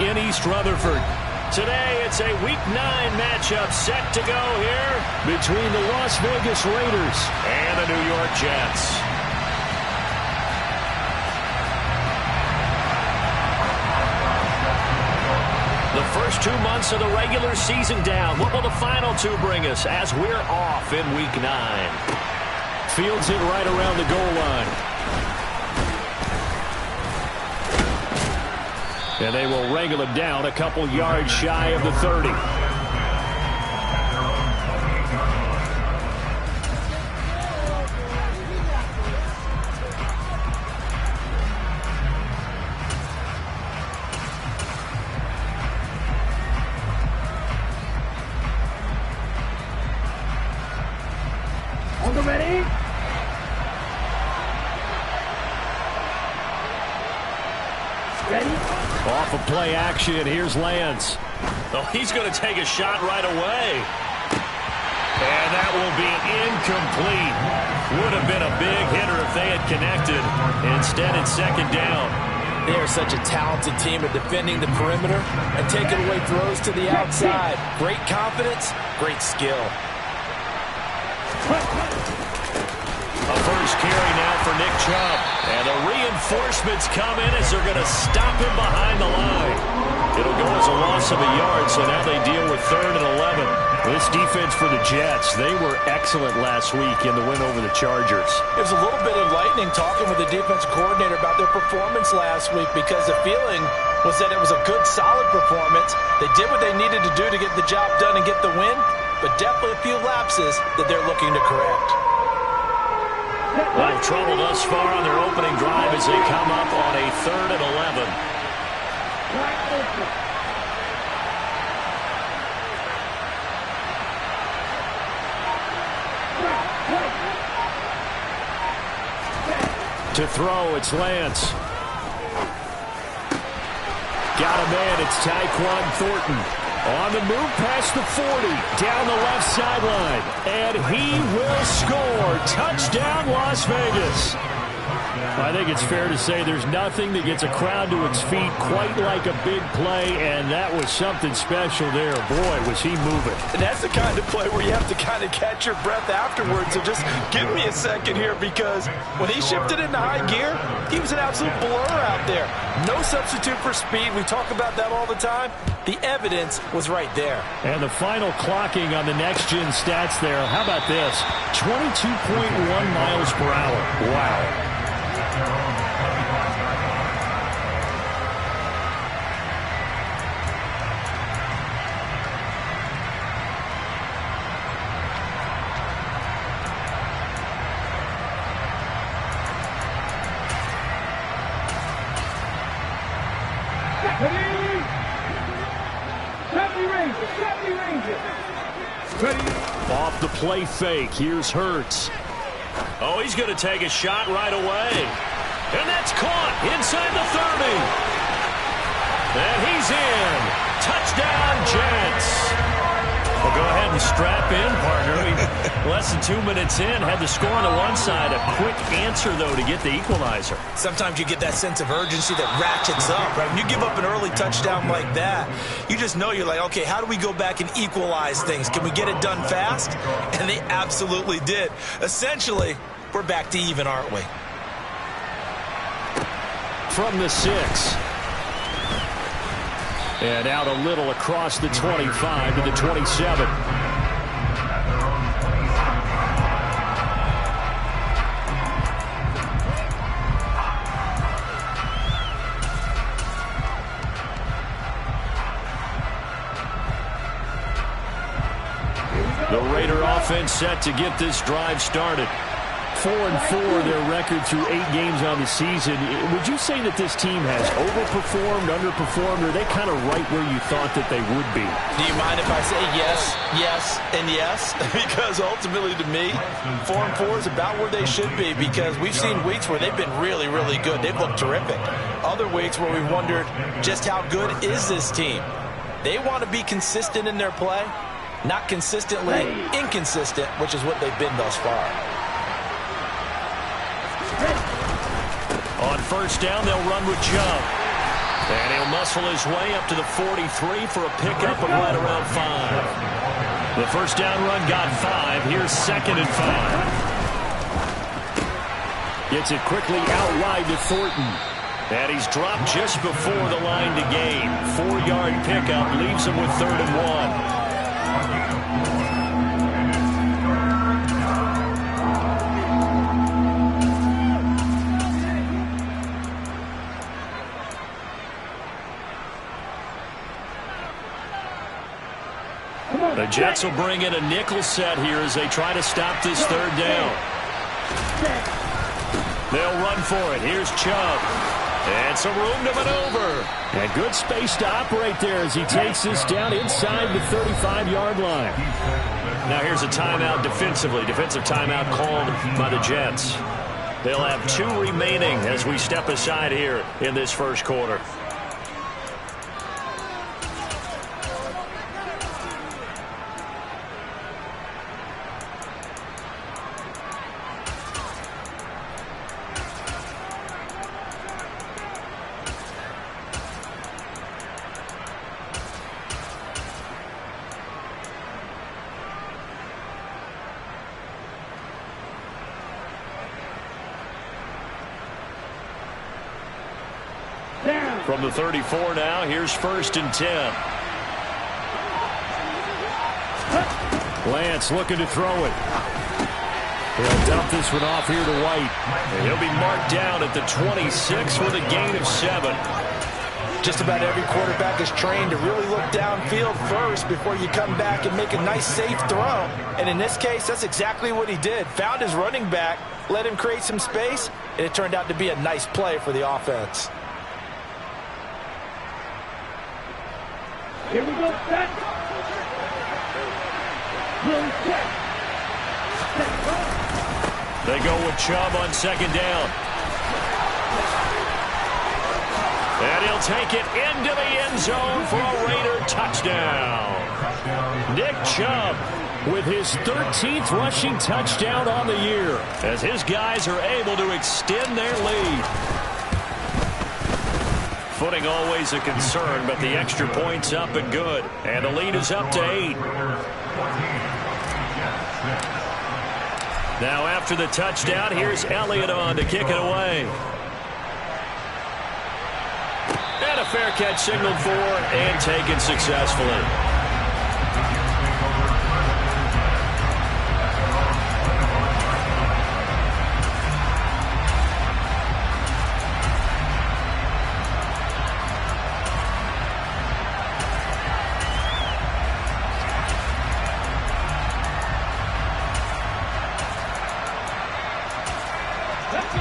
in East Rutherford. Today, it's a Week 9 matchup set to go here between the Las Vegas Raiders and the New York Jets. The first 2 months of the regular season down. What will the final 2 bring us as we're off in Week 9? Fields it right around the goal line. And they will wrangle him down a couple yards shy of the 30. Ready? Off of play action, here's Lance. Oh, he's going to take a shot right away. And that will be incomplete. Would have been a big hitter if they had connected. Instead, it's second down. They are such a talented team at defending the perimeter and taking away throws to the outside. Great confidence, great skill. A first carry now for Nick Chubb. And the reinforcements come in as they're going to stop him behind the line. It'll go as a loss of a yard, so now they deal with 3rd and 11. This defense for the Jets, they were excellent last week in the win over the Chargers. It was a little bit enlightening talking with the defensive coordinator about their performance last week because the feeling was that it was a good, solid performance. They did what they needed to do to get the job done and get the win, but definitely a few lapses that they're looking to correct. A little trouble thus far on their opening drive as they come up on a 3rd and 11. To throw, it's Lance. Got a man, it's Tyquan Thornton. On the move past the 40, down the left sideline. And he will score. Touchdown, Las Vegas. I think it's fair to say there's nothing that gets a crowd to its feet quite like a big play, and that was something special there. Boy, was he moving. And that's the kind of play where you have to kind of catch your breath afterwards. So just give me a second here, because when he shifted into high gear, he was an absolute blur out there. No substitute for speed. We talk about that all the time. The evidence was right there. And the final clocking on the next-gen stats there. How about this? 22.1 miles per hour. Wow. Off the play fake, here's Hurts. Oh, he's going to take a shot right away. And that's caught inside the 30. And he's in. Touchdown, Jets. Well, go ahead and strap in, partner. Less than 2 minutes in, had the score on the one side. A quick answer, though, to get the equalizer. Sometimes you get that sense of urgency that ratchets up, right? When you give up an early touchdown like that, you just know you're like, okay, how do we go back and equalize things? Can we get it done fast? And they absolutely did. Essentially, we're back to even, aren't we? From the 6. And out a little across the 25 to the 27. The Raider offense set to get this drive started. 4-4 their record through 8 games on the season. Would you say that this team has overperformed, underperformed, or are they kind of right where you thought that they would be? Do you mind if I say yes, yes, and yes? Because ultimately to me, 4-4 is about where they should be, because we've seen weeks where they've been really, really good. They've looked terrific. Other weeks where we wondered just how good is this team. They want to be consistent in their play, not consistently inconsistent, which is what they've been thus far. On first down, they'll run with Chubb. And he'll muscle his way up to the 43 for a pickup of right around 5. The first down run got 5. Here's 2nd and 5. Gets it quickly out wide to Thornton. And he's dropped just before the line to gain. 4-yard pickup leaves him with 3rd and 1. The Jets will bring in a nickel set here as they try to stop this 3rd down. They'll run for it. Here's Chubb. And some room to maneuver. And good space to operate there as he takes this down inside the 35-yard line. Now here's a timeout defensively. Defensive timeout called by the Jets. They'll have 2 remaining as we step aside here in this first quarter. From the 34 now, here's 1st and 10. Lance looking to throw it. He'll dump this one off here to White. And he'll be marked down at the 26 with a gain of 7. Just about every quarterback is trained to really look downfield first before you come back and make a nice, safe throw. And in this case, that's exactly what he did. Found his running back, let him create some space, and it turned out to be a nice play for the offense. Here we go, set. They go with Chubb on 2nd down. And he'll take it into the end zone for a Raider touchdown. Nick Chubb with his 13th rushing touchdown on the year as his guys are able to extend their lead. Footing always a concern, but the extra point's up and good. And the lead is up to 8. Now after the touchdown, here's Elliott on to kick it away. And a fair catch signaled for and taken successfully.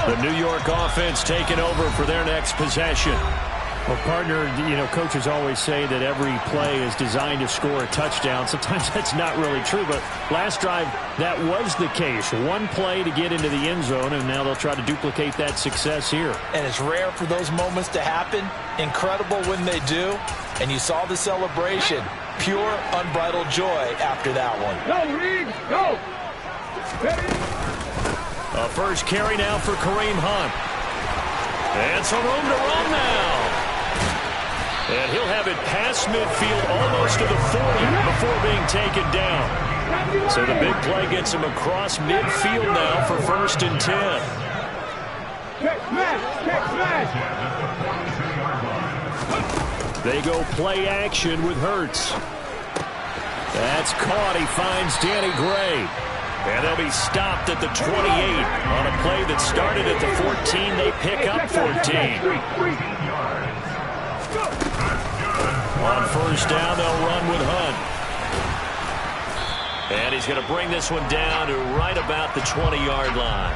The New York offense taking over for their next possession. Well, partner, coaches always say that every play is designed to score a touchdown. Sometimes that's not really true, but last drive, that was the case. One play to get into the end zone, and now they'll try to duplicate that success here. And it's rare for those moments to happen. Incredible when they do. And you saw the celebration. Pure, unbridled joy after that one. Go, Reed, go! Ready? A first carry now for Kareem Hunt. And some room to run now. And he'll have it past midfield almost to the 40 before being taken down. So the big play gets him across midfield now for 1st and 10. Check smash! Check smash! They go play action with Hurts. That's caught. He finds Danny Gray. And they'll be stopped at the 28 on a play that started at the 14. They pick up 14. On 1st down, they'll run with Hunt. And he's going to bring this one down to right about the 20-yard line.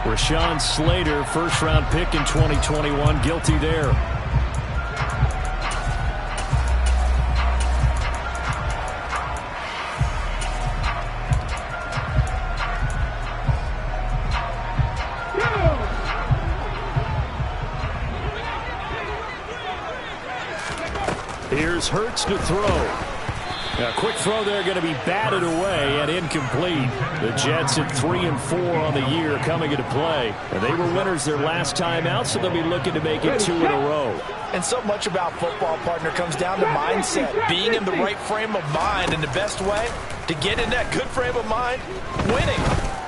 Rashawn Slater, first-round pick in 2021, guilty there. Here's Hurts to throw. A quick throw there going to be batted away and incomplete. The Jets at 3-4 on the year coming into play. And they were winners their last time out, so they'll be looking to make it 2 in a row. And so much about football, partner, comes down to mindset. Being in the right frame of mind, and the best way to get in that good frame of mind, winning.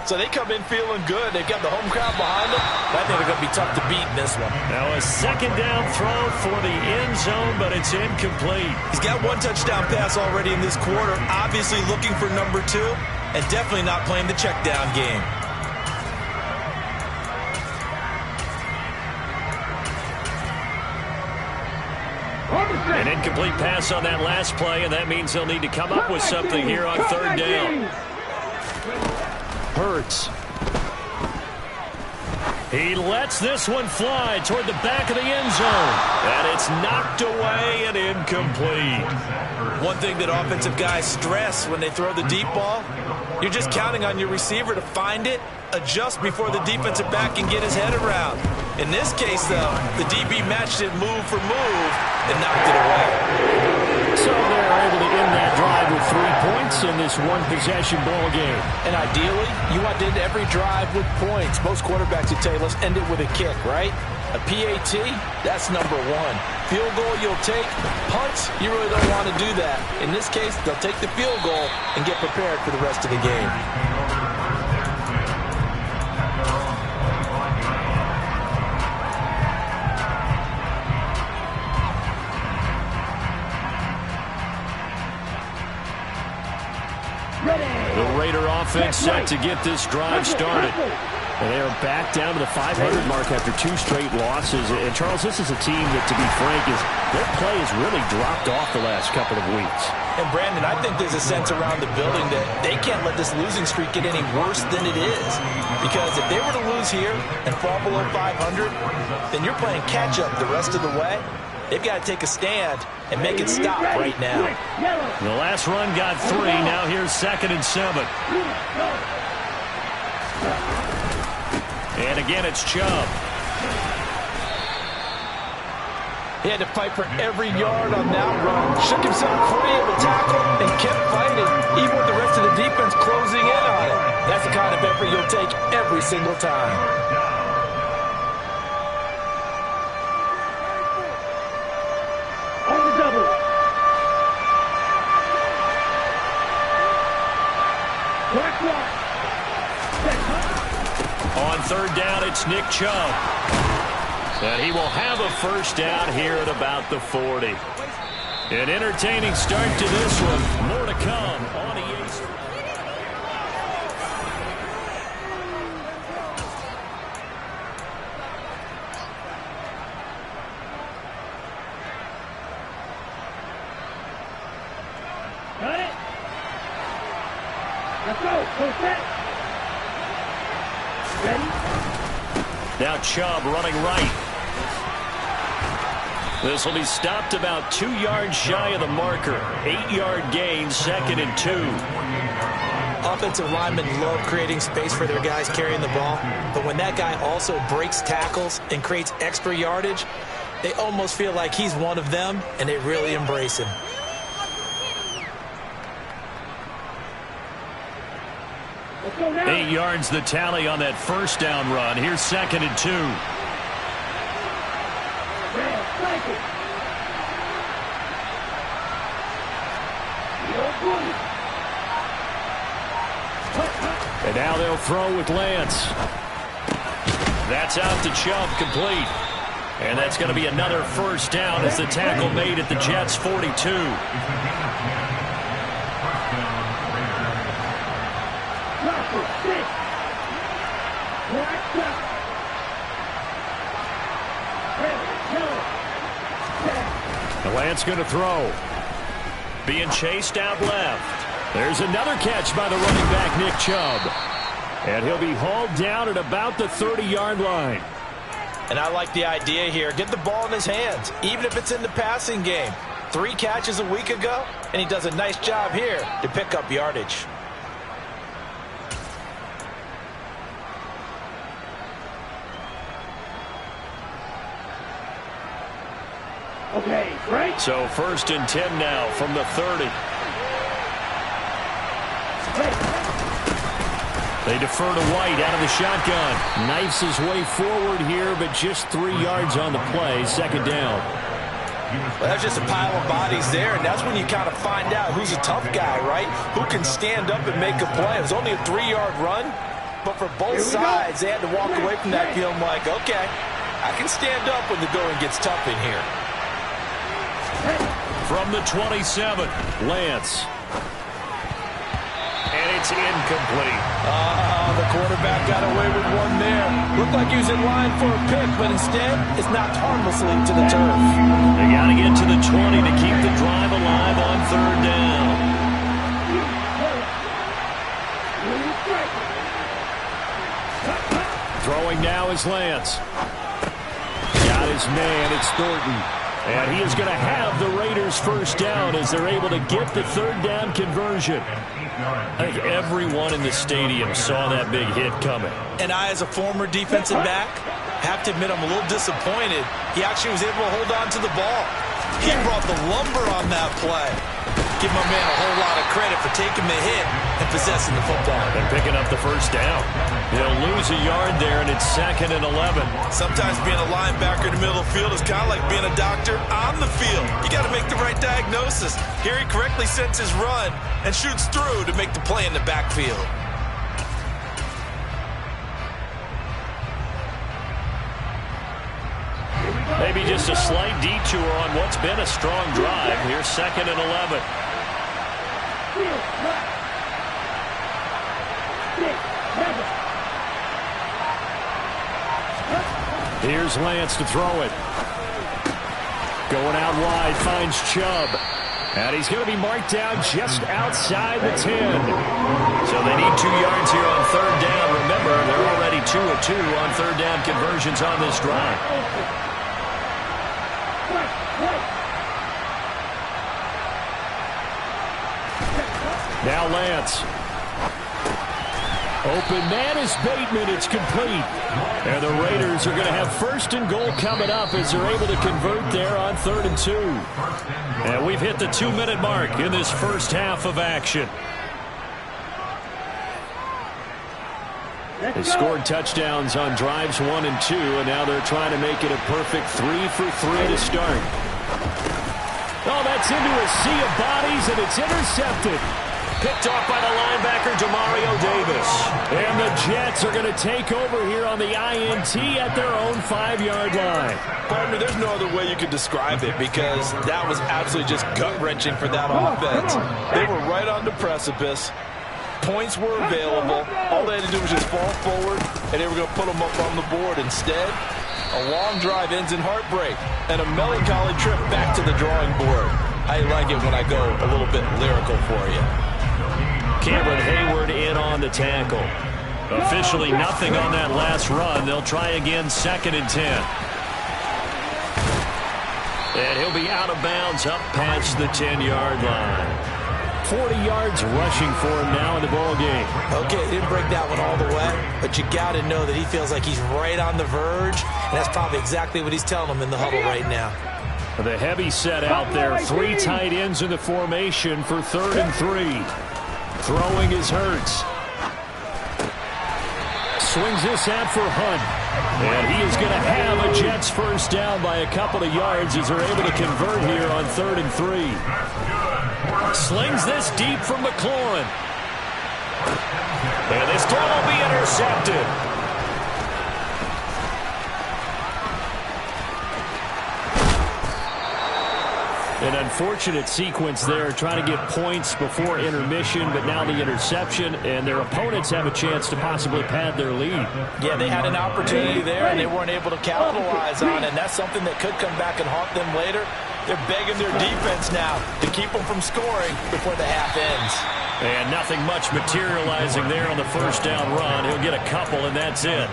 So they come in feeling good. They've got the home crowd behind them. I think they're going to be tough to beat in this one. Now a second down throw for the end zone, but it's incomplete. He's got 1 touchdown pass already in this quarter. Obviously looking for number 2, and definitely not playing the check down game. An incomplete pass on that last play, and that means they'll need to come up with something here on third down. Hurts. He lets this one fly toward the back of the end zone. And it's knocked away and incomplete. One thing that offensive guys stress when they throw the deep ball, you're just counting on your receiver to find it, adjust before the defensive back can get his head around. In this case, though, the DB matched it move for move and knocked it away. So they're able to end that drive with 3 points in this one-possession ball game. And ideally, you want to end every drive with points. Most quarterbacks would tell you, let's end it with a kick, right? A PAT, that's number 1. Field goal you'll take. Punts, you really don't want to do that. In this case, they'll take the field goal and get prepared for the rest of the game. The Raider offense set to get this drive started. And they are back down to the 500 mark after 2 straight losses. And, Charles, this is a team that, to be frank, their play has really dropped off the last couple of weeks. And, Brandon, I think there's a sense around the building that they can't let this losing streak get any worse than it is. Because if they were to lose here and fall below 500, then you're playing catch-up the rest of the way. They've got to take a stand and make it stop right now. The last run got 3. Now here's 2nd and 7. And again, it's Chubb. He had to fight for every yard on that run. Shook himself free of the tackle and kept fighting, even with the rest of the defense closing in on it. That's the kind of effort you'll take every single time. On third down, it's Nick Chubb. And he will have a first down here at about the 40. An entertaining start to this one. More to come on EA Sports. Got it. Let's go. Go set. Ready? Now Chubb running right. This will be stopped about 2 yards shy of the marker. 8-yard gain, 2nd and 2. Offensive linemen love creating space for their guys carrying the ball, but when that guy also breaks tackles and creates extra yardage, they almost feel like he's one of them, and they really embrace him. Let's go now. 8 yards the tally on that first down run. Here's 2nd and 2. Red, cycle. And now they'll throw with Lance. That's out to Chubb, complete. And that's going to be another first down as the tackle made at the Jets' 42. Lance going to throw. Being chased out left. There's another catch by the running back, Nick Chubb. And he'll be hauled down at about the 30-yard line. And I like the idea here. Get the ball in his hands, even if it's in the passing game. 3 catches a week ago, and he does a nice job here to pick up yardage. Okay, right. So 1st and 10 now from the 30. They defer to White out of the shotgun. Knifes his way forward here, but just 3 yards on the play. Second down. Well, that's just a pile of bodies there, and that's when you kind of find out who's a tough guy, right? Who can stand up and make a play. It was only a 3-yard run, but for both sides, they had to walk away from that feeling like, okay, I can stand up when the going gets tough in here. From the 27, Lance. And it's incomplete. The quarterback got away with one there. Looked like he was in line for a pick, but instead, it's knocked harmlessly to the turf. They got to get to the 20 to keep the drive alive on third down. Throwing now is Lance. Got his man, it's Thornton. And he is going to have the Raiders first down as they're able to get the third down conversion. I think everyone in the stadium saw that big hit coming. And I, as a former defensive back, have to admit I'm a little disappointed. He actually was able to hold on to the ball. He brought the lumber on that play. Give my man a whole lot of credit for taking the hit and possessing the football. And picking up the first down. He'll lose a yard there, and it's 2nd and 11. Sometimes being a linebacker in the middle of the field is kind of like being a doctor on the field. You got to make the right diagnosis. Here he correctly sets his run and shoots through to make the play in the backfield. Maybe just a slight detour on what's been a strong drive. Here's 2nd and 11. Here's Lance to throw it. Going out wide, finds Chubb. And he's going to be marked down just outside the 10. So they need 2 yards here on third down. Remember, they're already 2 of 2 on third down conversions on this drive. Now Lance. Open man is Bateman. It's complete. And the Raiders are going to have 1st and goal coming up as they're able to convert there on 3rd and 2. And we've hit the 2-minute mark in this first half of action. They scored touchdowns on drives 1 and 2, and now they're trying to make it a perfect 3 for 3 to start. Oh, that's into a sea of bodies, and it's intercepted. Picked off by the linebacker, Demario Davis. And the Jets are going to take over here on the INT at their own 5-yard line. Partner, there's no other way you could describe it because that was absolutely just gut-wrenching for that offense. They were right on the precipice. Points were available. All they had to do was just fall forward, and they were going to put them up on the board. Instead, a long drive ends in heartbreak and a melancholy trip back to the drawing board. I like it when I go a little bit lyrical for you. Cameron Hayward in on the tackle. Officially nothing on that last run. They'll try again 2nd and 10. And he'll be out of bounds up past the 10-yard line. 40 yards rushing for him now in the ball game. Okay, didn't break that one all the way, but you got to know that he feels like he's right on the verge, and that's probably exactly what he's telling them in the huddle right now. The heavy set out there. 3 tight ends in the formation for 3rd and 3. Throwing is Hurts. Swings this out for Hunt. And he is going to have a Jets first down by a couple of yards as they're able to convert here on 3rd and 3. Slings this deep from McLaurin. And this throw will be intercepted. An unfortunate sequence there, trying to get points before intermission, but now the interception, and their opponents have a chance to possibly pad their lead. Yeah, they had an opportunity there, and they weren't able to capitalize on it, and that's something that could come back and haunt them later. They're begging their defense now to keep them from scoring before the half ends. And nothing much materializing there on the first down run. He'll get a couple, and that's it.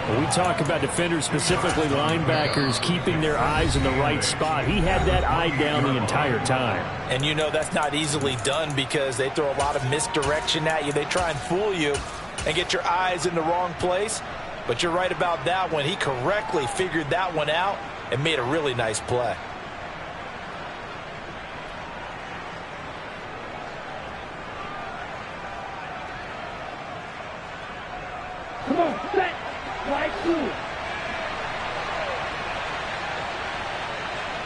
When we talk about defenders, specifically linebackers, keeping their eyes in the right spot, he had that eye down the entire time. And you know that's not easily done because they throw a lot of misdirection at you. They try and fool you and get your eyes in the wrong place. But you're right about that one. He correctly figured that one out and made a really nice play. go, set, right through.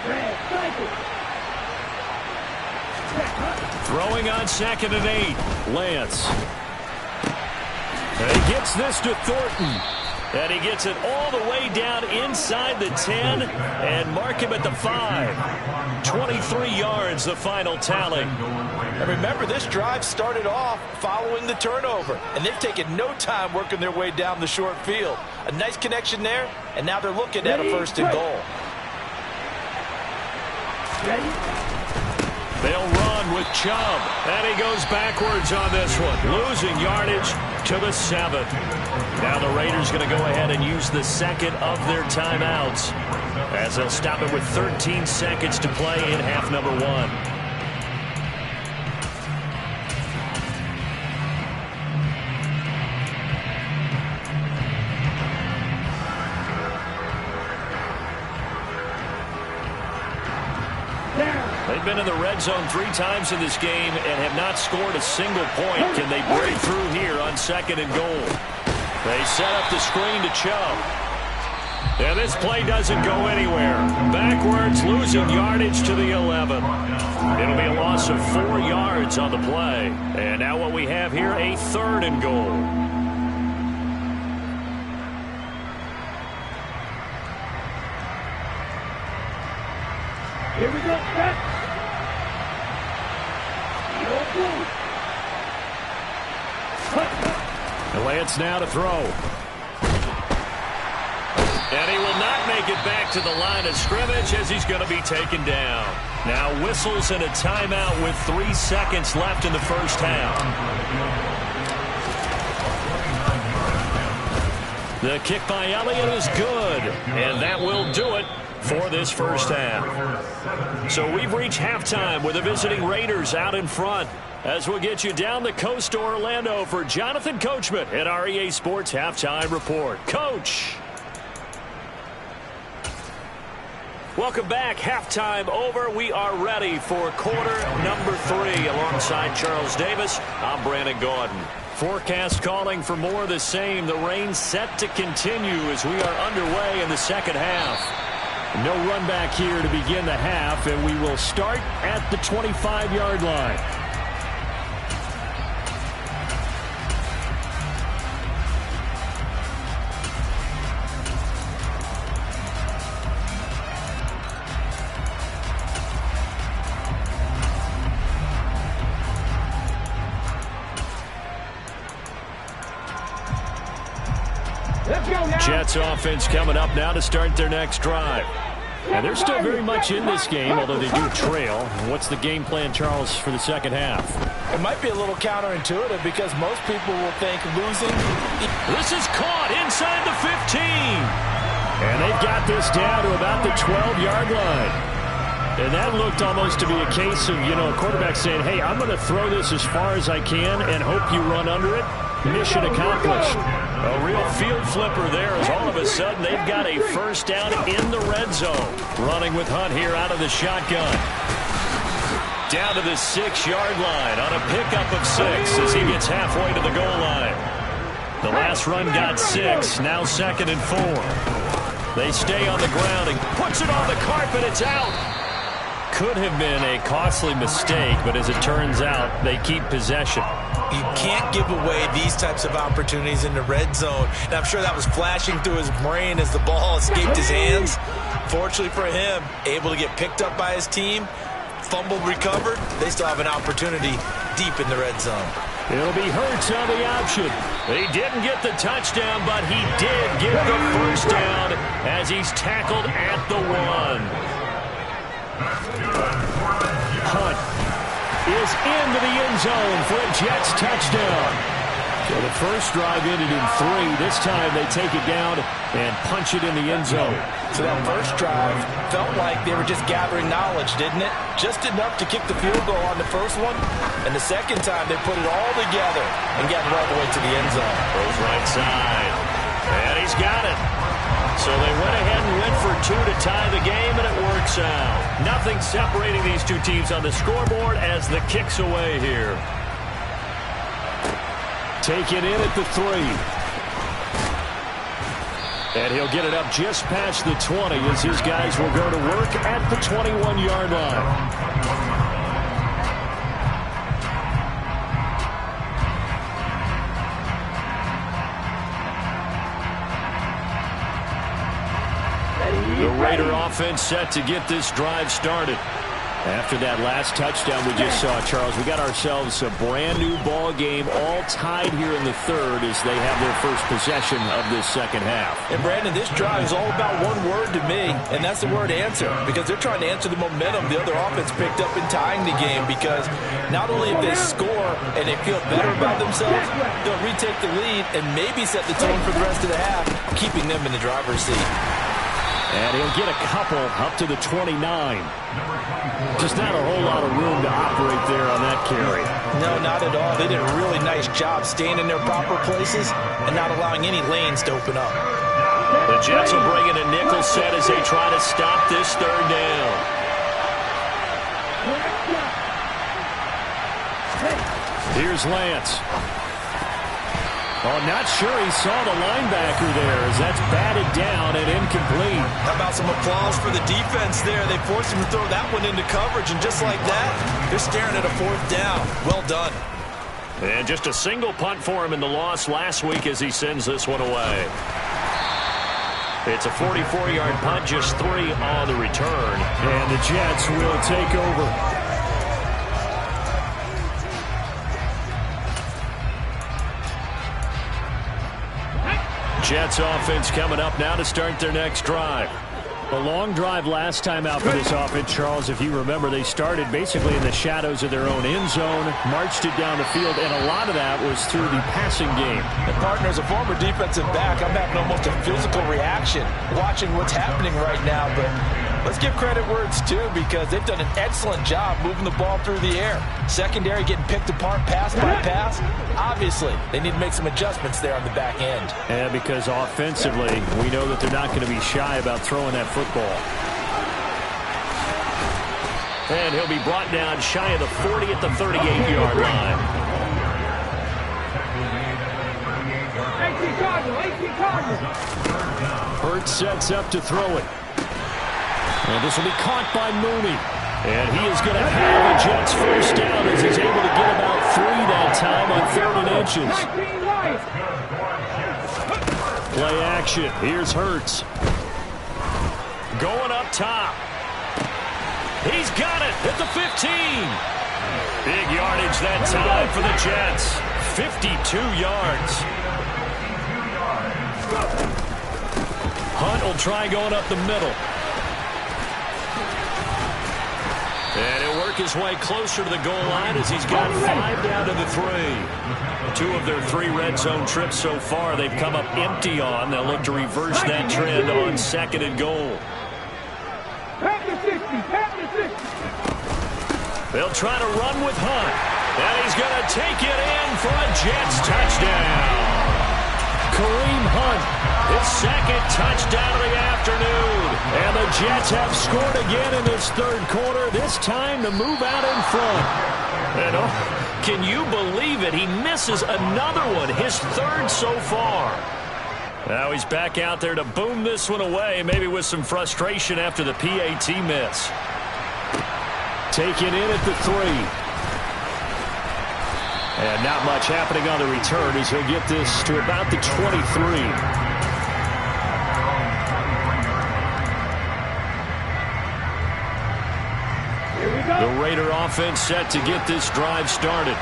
Red, cycle. Throwing on 2nd and 8. Lance. And he gets this to Thornton. And he gets it all the way down inside the 10 and mark him at the 5. 23 yards, the final tally. And remember, this drive started off following the turnover, and they've taken no time working their way down the short field. A nice connection there, and now they're looking at a 1st and goal. They'll run with Chubb, and he goes backwards on this one, losing yardage to the 7. Now the Raiders going to go ahead and use the 2nd of their timeouts as they'll stop it with 13 seconds to play in half number 1. They've been in the red zone 3 times in this game and have not scored a single point. Can they break through here on 2nd and goal? They set up the screen to Chubb. And this play doesn't go anywhere. Backwards, losing yardage to the 11. It'll be a loss of 4 yards on the play. And now what we have here, a 3rd and goal. Here we go, set. Lance now to throw. And he will not make it back to the line of scrimmage as he's going to be taken down. Now whistles and a timeout with 3 seconds left in the first half. The kick by Elliott is good, and that will do it for this first half. So we've reached halftime with the visiting Raiders out in front. As we'll get you down the coast to Orlando for Jonathan Coachman at our EA Sports Halftime Report. Coach. Welcome back. Halftime over. We are ready for quarter number 3 alongside Charles Davis. I'm Brandon Gaudin. Forecast calling for more of the same. The rain set to continue as we are underway in the second half. No run back here to begin the half, and we will start at the 25-yard line. Jets offense coming up now to start their next drive. And they're still very much in this game, although they do trail. What's the game plan, Charles, for the second half? It might be a little counterintuitive because most people will think losing. This is caught inside the 15. And they've got this down to about the 12-yard line. And that looked almost to be a case of, a quarterback saying, hey, I'm going to throw this as far as I can and hope you run under it. Mission accomplished. A real field flipper there as all of a sudden they've got a first down in the red zone. Running with Hunt here out of the shotgun. Down to the 6-yard line on a pickup of 6 as he gets halfway to the goal line. The last run got 6, now 2nd and 4. They stay on the ground and puts it on the carpet. It's out. Could have been a costly mistake, but as it turns out, they keep possession. You can't give away these types of opportunities in the red zone. And I'm sure that was flashing through his brain as the ball escaped his hands. Fortunately for him, able to get picked up by his team, fumbled, recovered. They still have an opportunity deep in the red zone. It'll be Hurts on the option. He didn't get the touchdown, but he did get the first down as he's tackled at the 1. Hunt is into the end zone for a Jets touchdown. So the first drive ended in 3. This time they take it down and punch it in the end zone. So that first drive felt like they were just gathering knowledge, didn't it? Just enough to kick the field goal on the first one. And the second time they put it all together and got it all the way to the end zone. Goes right side. And he's got it. So they went ahead and went for 2 to tie the game, and it works out. Nothing separating these two teams on the scoreboard as the kick's away here. Take it in at the 3. And he'll get it up just past the 20 as his guys will go to work at the 21-yard line. The Raider offense set to get this drive started. After that last touchdown we just saw, Charles, we got ourselves a brand-new ball game, all tied here in the third as they have their first possession of this second half. And, Brandon, this drive is all about one word to me, and that's the word answer, because they're trying to answer the momentum the other offense picked up in tying the game, because not only if they score and they feel better about themselves, they'll retake the lead and maybe set the tone for the rest of the half, keeping them in the driver's seat. And he'll get a couple up to the 29. Just not a whole lot of room to operate there on that carry. No, not at all. They did a really nice job staying in their proper places and not allowing any lanes to open up. The Jets will bring in a nickel set as they try to stop this third down. Here's Lance. Oh, not sure he saw the linebacker there as that's batted down and incomplete. How about some applause for the defense there? They forced him to throw that one into coverage, and just like that, they're staring at a fourth down. Well done. And just a single punt for him in the loss last week as he sends this one away. It's a 44-yard punt, just 3 on the return. And the Jets will take over. Jets offense coming up now to start their next drive. A long drive last time out for this offense, Charles. If you remember, they started basically in the shadows of their own end zone, marched it down the field, and a lot of that was through the passing game. And partner, as a former defensive back, I'm having almost a physical reaction watching what's happening right now. But let's give credit where it's due, because they've done an excellent job moving the ball through the air. Secondary getting picked apart pass by pass. Obviously, they need to make some adjustments there on the back end. And because offensively, we know that they're not going to be shy about throwing that football. And he'll be brought down shy of the 40 at the 38-yard line. 18 Cardinal. Hurts sets up to throw it. And this will be caught by Mooney. And he is going to have the Jets first down as he's able to get about 3 that time on 3rd and inches. Play action. Here's Hurts. Going up top. He's got it at the 15. Big yardage that time for the Jets. 52 yards. Hunt will try going up the middle. And he'll work his way closer to the goal line as he's got 5 down to the 3. 2 of their 3 red zone trips so far they've come up empty on. They'll look to reverse that trend on 2nd and goal. They'll try to run with Hunt. And he's going to take it in for a Jets touchdown. Kareem Hunt, his 2nd touchdown of the afternoon. And the Jets have scored again in this 3rd quarter, this time to move out in front. And can you believe it? He misses another one, his 3rd so far. Now he's back out there to boom this one away, maybe with some frustration after the PAT miss. Taken in at the 3. And not much happening on the return as he'll get this to about the 23. The Raider offense set to get this drive started.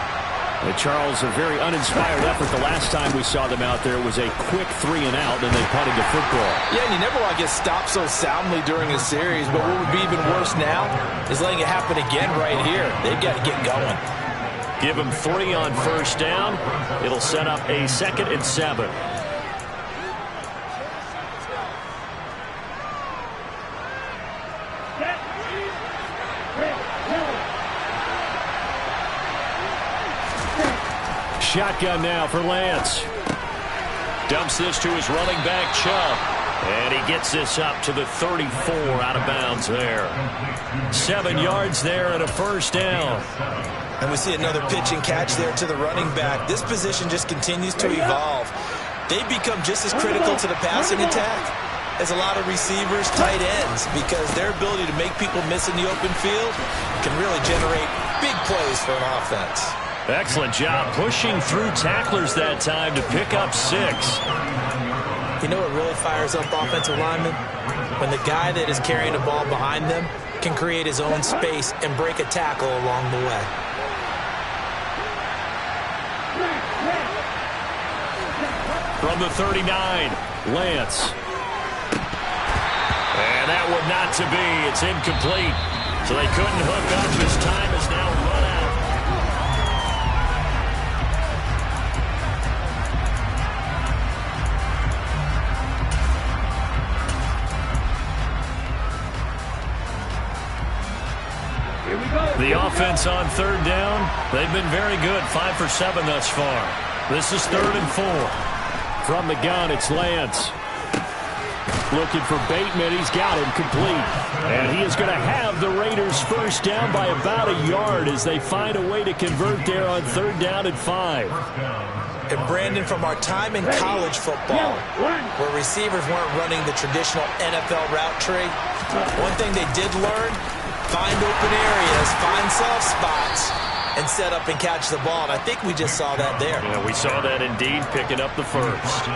And Charles, a very uninspired effort the last time we saw them out there. It was a quick 3 and out, and they punted the football. Yeah, and you never want to get stopped so soundly during a series, but what would be even worse now is letting it happen again right here. They've got to get going. Give him 3 on 1st down. It'll set up a 2nd and 7. Shotgun now for Lance. Dumps this to his running back, Chubb. And he gets this up to the 34 out of bounds there. 7 yards there and a 1st down. And we see another pitch and catch there to the running back. This position just continues to evolve. they become just as critical to the passing attack as a lot of receivers, tight ends, because their ability to make people miss in the open field can really generate big plays for an offense. Excellent job pushing through tacklers that time to pick up 6. You know what really fires up offensive linemen? When the guy that is carrying the ball behind them can create his own space and break a tackle along the way. From the 39, Lance. And that one not to be. It's incomplete. So they couldn't hook up. His time is now run out. The offense on 3rd down, they've been very good. 5 for 7 thus far. This is 3rd and 4. From the gun, it's Lance. Looking for Bateman. He's got him complete. And he is going to have the Raiders first down by about a yard as they find a way to convert there on 3rd down and 5. And Brandon, from our time in college football, where receivers weren't running the traditional NFL route tree, one thing they did learn, find open areas, find soft spots, and set up and catch the ball. And I think we just saw that there. Yeah, we saw that indeed, picking up the first.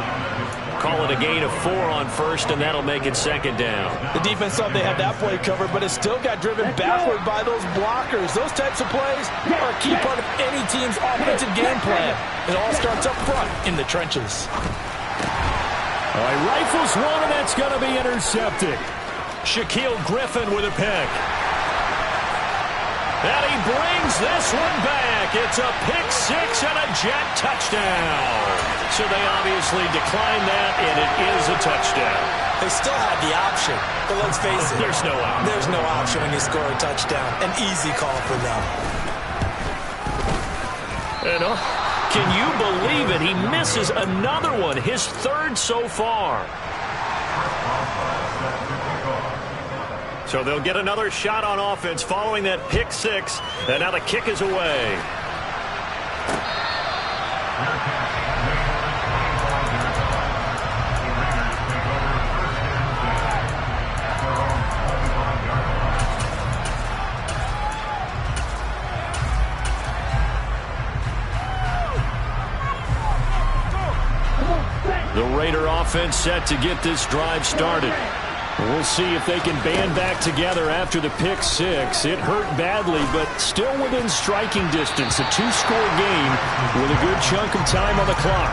Call it a gain of 4 on 1st, and that'll make it 2nd down. The defense thought they had that play covered, but it still got driven backward by those blockers. Those types of plays are a key part of any team's offensive game plan. It all starts up front in the trenches. All right, rifles one, and that's going to be intercepted. Shaquille Griffin with a pick. And he brings this one back. It's a pick 6 and a Jet touchdown. So they obviously declined that, and it is a touchdown. They still had the option, but let's face it. There's no option. There's no option when you score a touchdown. An easy call for them. And can you believe it? He misses another one, his 3rd so far. So they'll get another shot on offense following that pick 6, and now the kick is away. The Raider offense set to get this drive started. We'll see if they can band back together after the pick 6. It hurt badly, but still within striking distance. A 2-score game with a good chunk of time on the clock.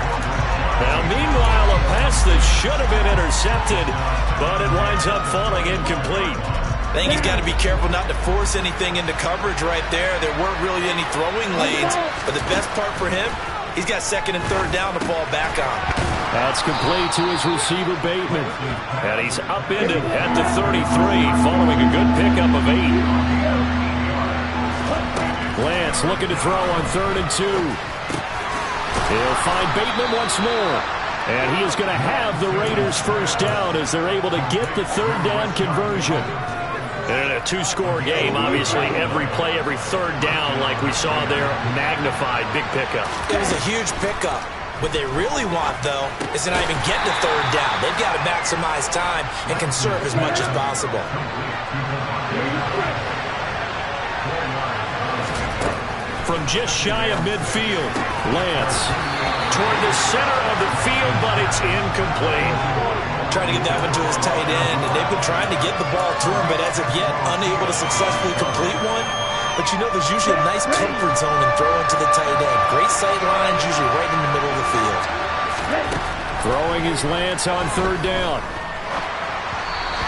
Now, meanwhile, a pass that should have been intercepted, but it winds up falling incomplete. I think he's got to be careful not to force anything into coverage right there. There weren't really any throwing lanes, but the best part for him, he's got 2nd and 3rd down to fall back on. That's complete to his receiver, Bateman. And he's upended at the 33, following a good pickup of 8. Lance looking to throw on 3rd and 2. He'll find Bateman once more. And he is going to have the Raiders first down as they're able to get the 3rd down conversion. And a 2-score game, obviously every play, every 3rd down, like we saw there, magnified, big pickup. It was a huge pickup. What they really want, though, is to not even get to 3rd down. They've got to maximize time and conserve as much as possible. From just shy of midfield, Lance toward the center of the field, but it's incomplete. Trying to get that one to his tight end, and they've been trying to get the ball to him, but as of yet, unable to successfully complete one. But you know, there's usually a nice comfort zone in throwing to the tight end. Great sight lines, usually right in the middle of the field. Throwing his Lance on 3rd down.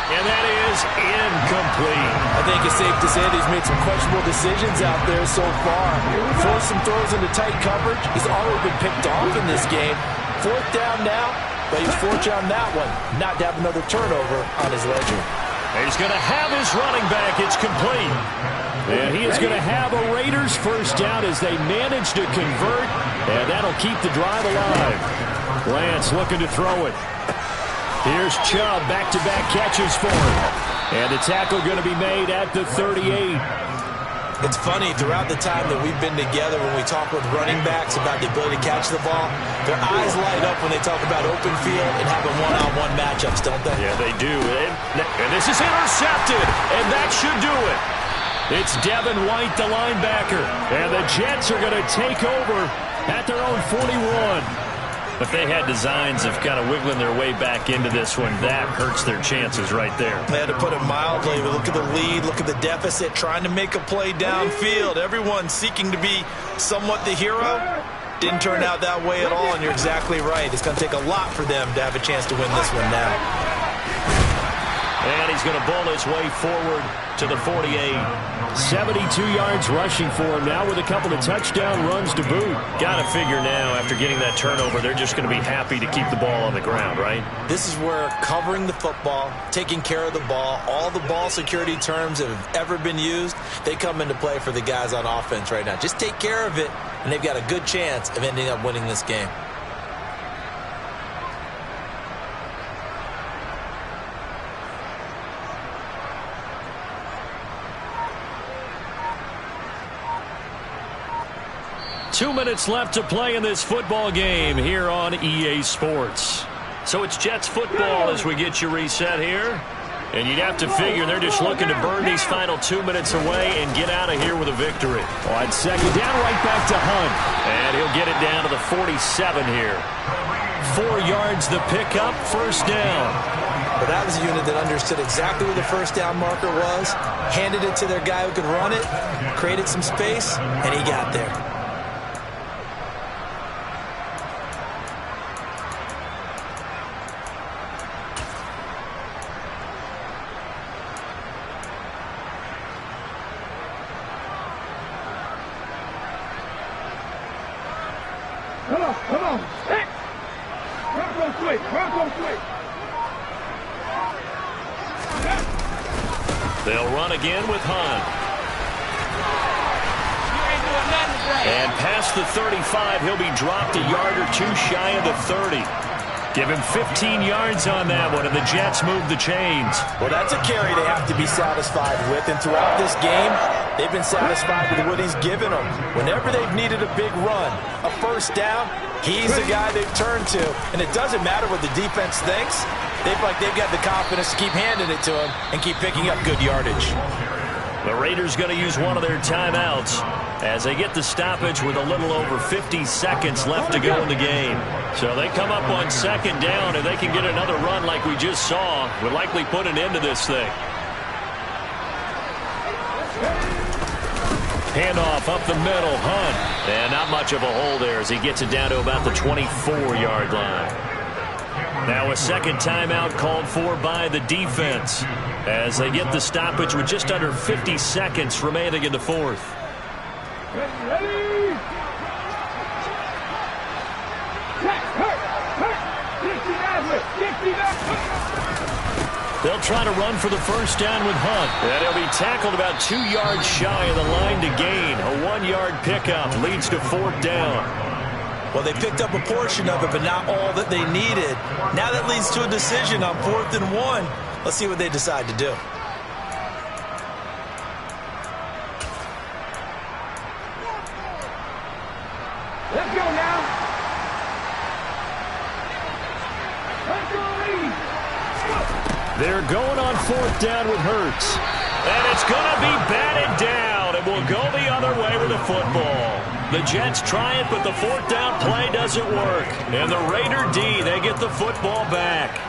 And that is incomplete. I think it's safe to say that he's made some questionable decisions out there so far. Forced some throws into tight coverage. He's already been picked off in this game. 4th down now, but he's fortunate on that one, not to have another turnover on his ledger. He's going to have his running back. It's complete. And he is going to have a Raiders first down as they manage to convert, and that'll keep the drive alive. Lance looking to throw it. Here's Chubb, back-to-back catches for him. And the tackle going to be made at the 38. It's funny, throughout the time that we've been together, when we talk with running backs about the ability to catch the ball, their eyes light up when they talk about open field and having one-on-one matchups, don't they? Yeah, they do. And this is intercepted, and that should do it. It's Devin White, the linebacker, and the Jets are going to take over at their own 41. If they had designs of kind of wiggling their way back into this one, that hurts their chances right there. They had to put it mildly. Look at the lead, look at the deficit, trying to make a play downfield. Everyone seeking to be somewhat the hero. Didn't turn out that way at all, and you're exactly right. It's going to take a lot for them to have a chance to win this one now. And he's going to bowl his way forward to the 48. 72 yards rushing for him now with a couple of touchdown runs to boot. Got to figure now, after getting that turnover, they're just going to be happy to keep the ball on the ground, right? This is where covering the football, taking care of the ball, all the ball security terms that have ever been used, they come into play for the guys on offense right now. Just take care of it, and they've got a good chance of ending up winning this game. Two minutes left to play in this football game here on EA Sports. So it's Jets football as we get you reset here. And you'd have to figure they're just looking to burn these final 2 minutes away and get out of here with a victory. On second down, right back to Hunt. And he'll get it down to the 47 here. 4 yards the pickup, first down. But that was a unit that understood exactly where the first down marker was, handed it to their guy who could run it, created some space, and he got there. Come on. Hey. Bronco switch. They'll run again with Hunt. And past the 35, he'll be dropped a yard or two shy of the 30. Give him 15 yards on that one, and the Jets move the chains. Well, that's a carry they have to be satisfied with, and throughout this game, they've been satisfied with what he's given them. Whenever they've needed a big run, a first down, he's the guy they've turned to. And it doesn't matter what the defense thinks. They've got the confidence to keep handing it to him and keep picking up good yardage. The Raiders going to use one of their timeouts as they get the stoppage with a little over 50 seconds left to go in the game. So they come up on second down, and they can get another run like we just saw. Would likely put an end to this thing. Handoff up the middle, Hunt. And not much of a hole there as he gets it down to about the 24-yard line. Now a second timeout called for by the defense as they get the stoppage with just under 50 seconds remaining in the fourth. Ready. They'll try to run for the first down with Hunt. And he'll be tackled about 2 yards shy of the line to gain. A 1-yard pickup leads to fourth down. Well, they picked up a portion of it, but not all that they needed. Now that leads to a decision on 4th and 1. Let's see what they decide to do. Let's go now. They're going on fourth down with Hurts. And it's going to be batted down. It will go the other way with the football. The Jets try it, but the fourth down play doesn't work. And the Raider D, they get the football back.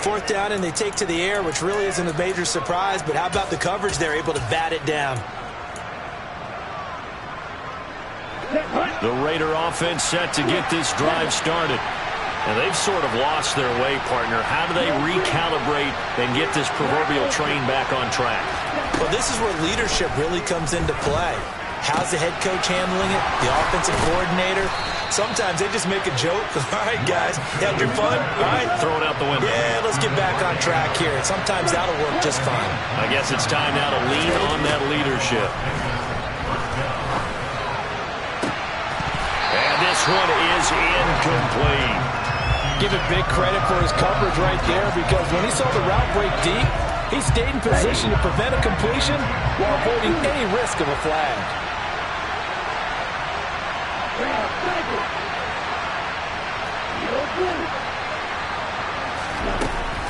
Fourth down, and they take to the air, which really isn't a major surprise. But how about the coverage? They're able to bat it down. The Raider offense set to get this drive started. And they've sort of lost their way, partner. How do they recalibrate and get this proverbial train back on track? Well, this is where leadership really comes into play. How's the head coach handling it? The offensive coordinator? Sometimes they just make a joke. All right, guys, you had your fun? All right. Throw it out the window. Yeah, let's get back on track here. And sometimes that'll work just fine. I guess it's time now to lean on that leadership. And this one is incomplete. Give it big credit for his coverage right there, because when he saw the route break deep, He stayed in position to prevent a completion while avoiding any risk of a flag.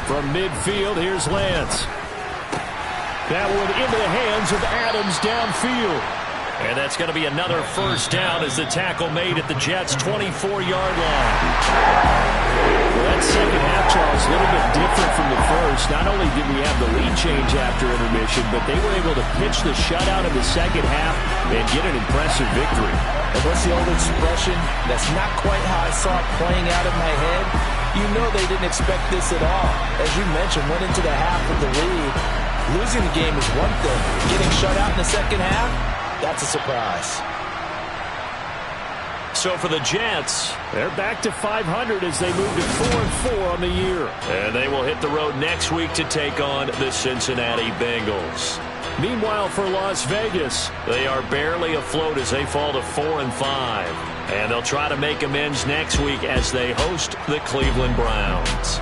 From midfield, here's Lance. That one into the hands of Adams downfield. And that's going to be another first down as the tackle made at the Jets' 24-yard line. Well, that second half, Charles, a little bit different from the first. Not only did we have the lead change after intermission, but they were able to pitch the shutout in the second half and get an impressive victory. And what's the old expression? That's not quite how I saw it playing out in my head. You know they didn't expect this at all. As you mentioned, went into the half with the lead. Losing the game is one thing. Getting shut out in the second half, that's a surprise. So for the Jets, they're back to 500 as they move to 4-4 on the year. And they will hit the road next week to take on the Cincinnati Bengals. Meanwhile, for Las Vegas, they are barely afloat as they fall to 4-5. And they'll try to make amends next week as they host the Cleveland Browns.